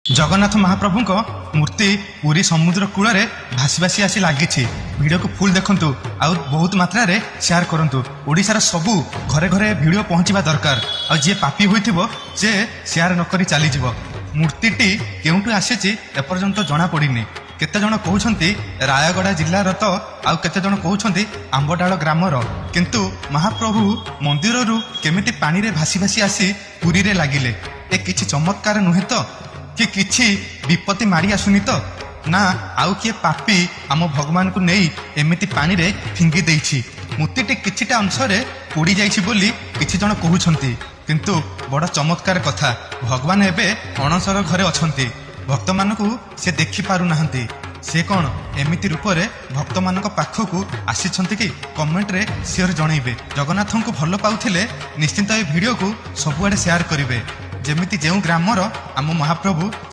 जगन्नाथ महाप्रभु मूर्ति पूरी समुद्र कूल भासी भासी आसी लगी। वीडियो को फुल देखंतु आ बहुत मात्रा रे शेयर करंतु। ओडिशार सबू घरे घरे वीडियो पहुंचवा दरकार। आ जे पापी होइथिबो जे शेयर न करी चली जिवो। मूर्तिटी केउंटु आसीची एपर्यंत जना पड़िनी। केते जण कहउछंती रायगड़ा जिल्लार तो आउ केते जण कहउछंती आंबडाळ ग्रामर। किंतु महाप्रभु मंदिररू केमिति पानी रे भासी भासी आसी पुरी रे लागिले। ए किछि चमत्कार नुहे तो कि किछि विपत्ति मारी आसुनी तो ना आउ किए पापी आम भगवान को नहीं एमिति पानी रे फिंगी देइछि। मूर्तिटी किछिटा अंश रे पोड़ी जाइछि बोली किछि जण कहउछंती। किंतु बड़ चमत्कार कथा, भगवान एबे अणसर घरे अछंती। भक्त मानकु से देखि पारु नाहंती। से कौन एमिति रूप रे भक्त मानक पाखकु आसीछंती कि कमेंट रे शेयर जणैबे। जगन्नाथ को भल पाउथिले निश्चिंत ए वीडियो को सबुआडे शेयर करिवे। जेमिति जेउ ग्रामर आम महाप्रभु